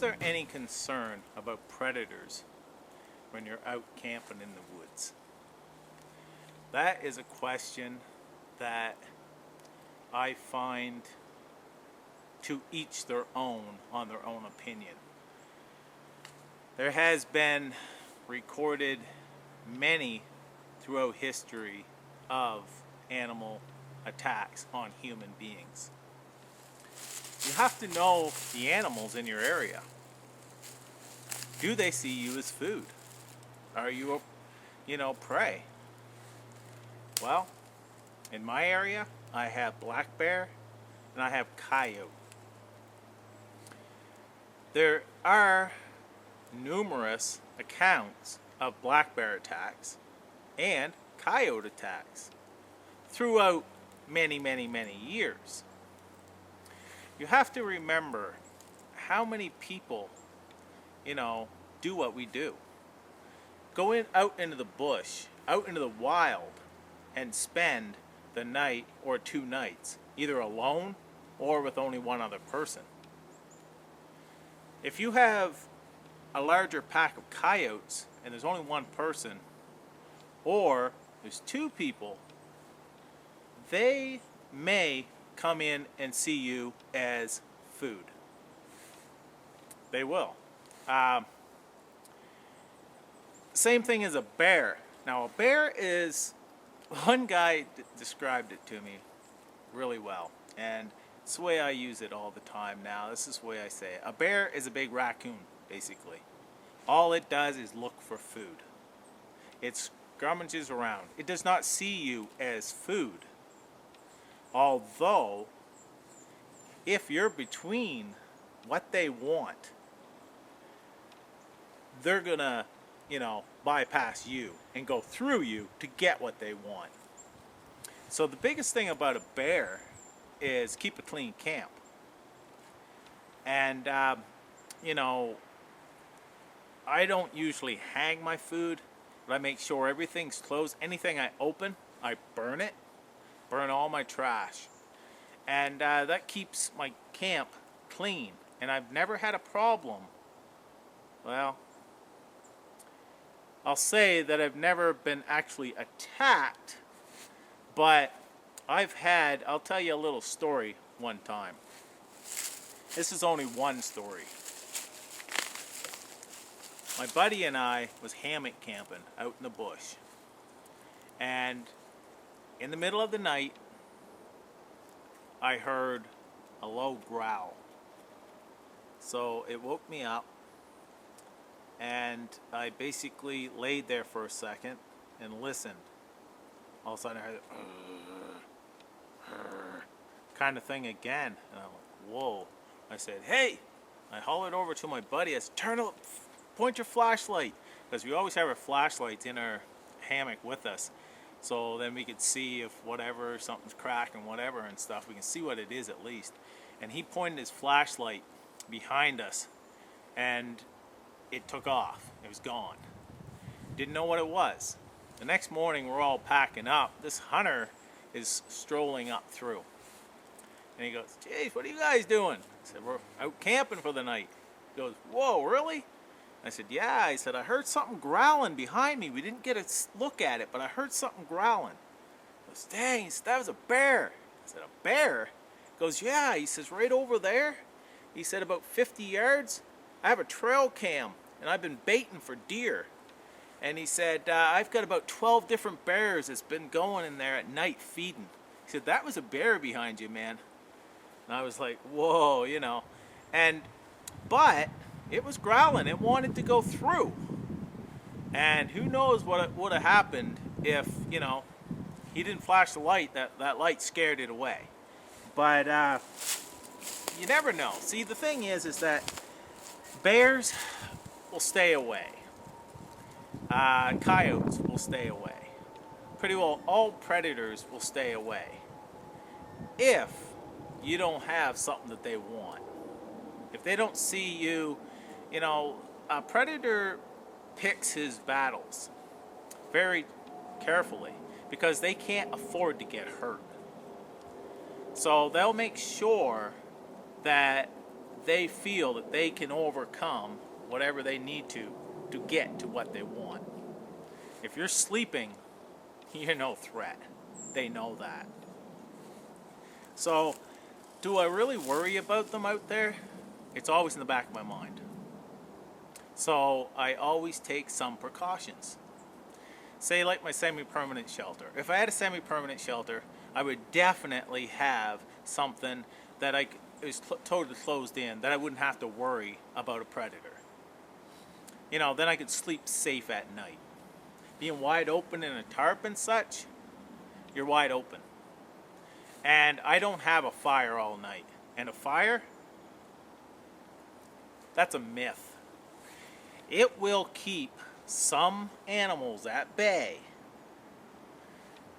there any concern about predators when you're out camping in the woods? That is a question that I find to each their own on their own opinion. There has been recorded many throughout history of animal attacks on human beings. You have to know the animals in your area. Do they see you as food? Are you, prey? Well, in my area, I have black bear and I have coyote. There are numerous accounts of black bear attacks and coyote attacks throughout many, many, many years. You have to remember how many people, do what we do. Go out into the bush, out into the wild, and spend the night or 2 nights, either alone or with only one other person. If you have a larger pack of coyotes and there's only one person, or there's 2 people, they may come in and see you as food. They will. Same thing as a bear. Now, a bear is, one guy described it to me really well, and it's the way I use it all the time now. This is the way I say it. A bear is a big raccoon, basically. All it does is look for food. It scrummages around. It does not see you as food. Although, if you're between what they want, they're gonna, bypass you and go through you to get what they want. So the biggest thing about a bear is keep a clean camp. And, I don't usually hang my food, but I make sure everything's closed. Anything I open, I burn it. Burn all my trash. And that keeps my camp clean. And I've never had a problem. Well, I'll say that I've never been actually attacked, but I'll tell you a little story one time. This is only one story. My buddy and I was hammock camping out in the bush. And in the middle of the night, I heard a low growl. So it woke me up, and I basically laid there for a second and listened. All of a sudden I heard kind of thing again, and I'm like, whoa. I said, hey! I hollered over to my buddy. I said, point your flashlight, because we always have our flashlights in our hammock with us. So then we could see if something's cracking, whatever and stuff. We can see what it is at least. And he pointed his flashlight behind us, and it took off. It was gone. Didn't know what it was. The next morning, we're all packing up. This hunter is strolling up through. And he goes, geez, what are you guys doing? I said, we're out camping for the night. He goes, whoa, really? I said, yeah. I said, I heard something growling behind me. We didn't get a look at it, but I heard something growling. He goes, dang, he said, that was a bear. I said, a bear? He goes, yeah. He says, right over there. He said, about 50 yards. I have a trail cam, and I've been baiting for deer. And he said, I've got about 12 different bears that's been going in there at night feeding. He said, that was a bear behind you, man. And I was like, whoa, but it was growling. It wanted to go through. And who knows what would have happened if, he didn't flash the light. That light scared it away. But you never know. See, the thing is that bears will stay away. Coyotes will stay away. Pretty well all predators will stay away if you don't have something that they want. If they don't see you, a predator picks his battles very carefully because they can't afford to get hurt. So they'll make sure that they feel that they can overcome whatever they need to get to what they want. If you're sleeping, you're no threat. They know that. So, do I really worry about them out there? It's always in the back of my mind. So, I always take some precautions. Say like my semi-permanent shelter. If I had a semi-permanent shelter, I would definitely have something that is totally closed in, that I wouldn't have to worry about a predator. You know, then I could sleep safe at night. Being wide open in a tarp and such, you're wide open. And I don't have a fire all night. And a fire, that's a myth. It will keep some animals at bay,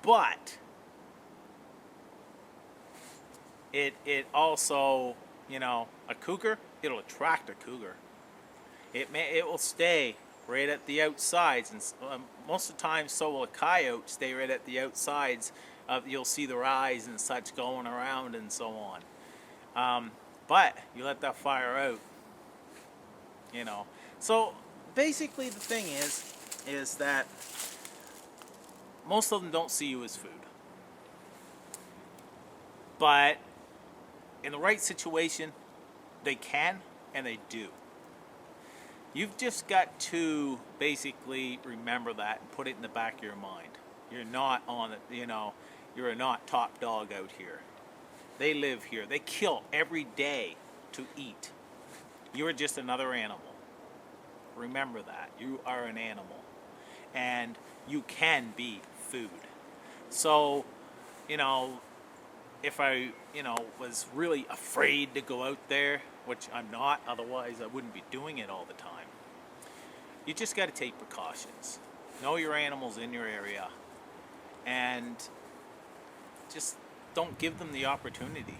but it also, you know, a cougar, it'll attract a cougar. It will stay right at the outsides, and most of the time so will a coyote stay right at the outsides of, you'll see their eyes and such going around and so on. But you let that fire out, you know. So basically the thing is that most of them don't see you as food. But in the right situation, they can and they do. You've just got to basically remember that and put it in the back of your mind. You're not on it, you know, you're not top dog out here. They live here. They kill every day to eat. You are just another animal. Remember that. You are an animal. And you can be food. So, you know, if I, you know, was really afraid to go out there, which I'm not, otherwise I wouldn't be doing it all the time. You just got to take precautions. Know your animals in your area. And just don't give them the opportunity.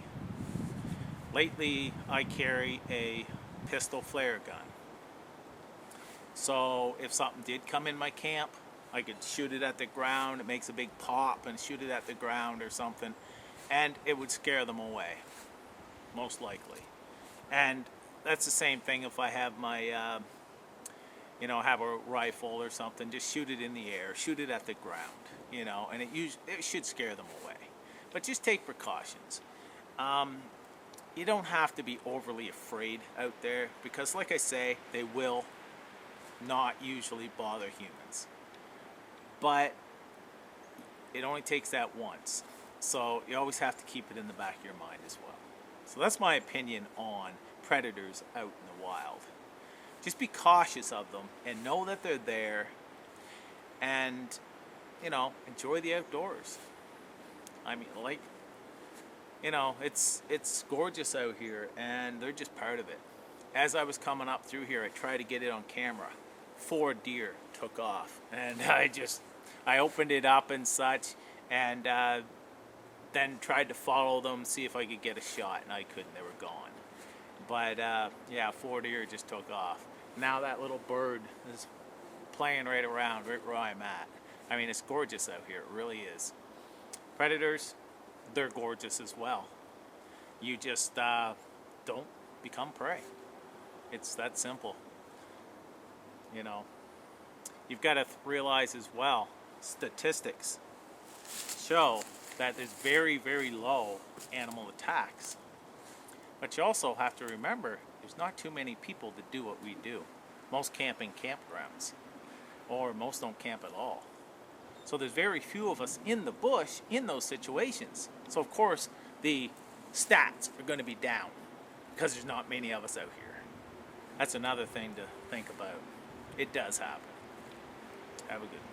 Lately, I carry a pistol flare gun. So if something did come in my camp, I could shoot it at the ground. It makes a big pop, and shoot it at the ground or something, and it would scare them away, most likely. And that's the same thing if I have my, you know, have a rifle or something. Just shoot it in the air, shoot it at the ground, you know, and it should scare them away. But just take precautions. You don't have to be overly afraid out there, because like I say, they will not usually bother humans. But it only takes that once. So you always have to keep it in the back of your mind as well. So that's my opinion on predators out in the wild. Just be cautious of them and know that they're there, and, you know, enjoy the outdoors. I mean, like, you know, it's gorgeous out here, and they're just part of it. As I was coming up through here, I tried to get it on camera. 4 deer took off, and I opened it up and such, and then tried to follow them, see if I could get a shot, and I couldn't. They were gone. But yeah, 4 deer just took off. Now that little bird is playing right around right where I'm at. I mean, it's gorgeous out here. It really is. Predators, they're gorgeous as well. You just don't become prey. It's that simple. You know, you've got to realize as well, statistics show that there's very, very low animal attacks. But you also have to remember, there's not too many people that do what we do. Most camp in campgrounds, or most don't camp at all. So there's very few of us in the bush in those situations. So of course, the stats are going to be down because there's not many of us out here. That's another thing to think about. It does happen. Have a good day.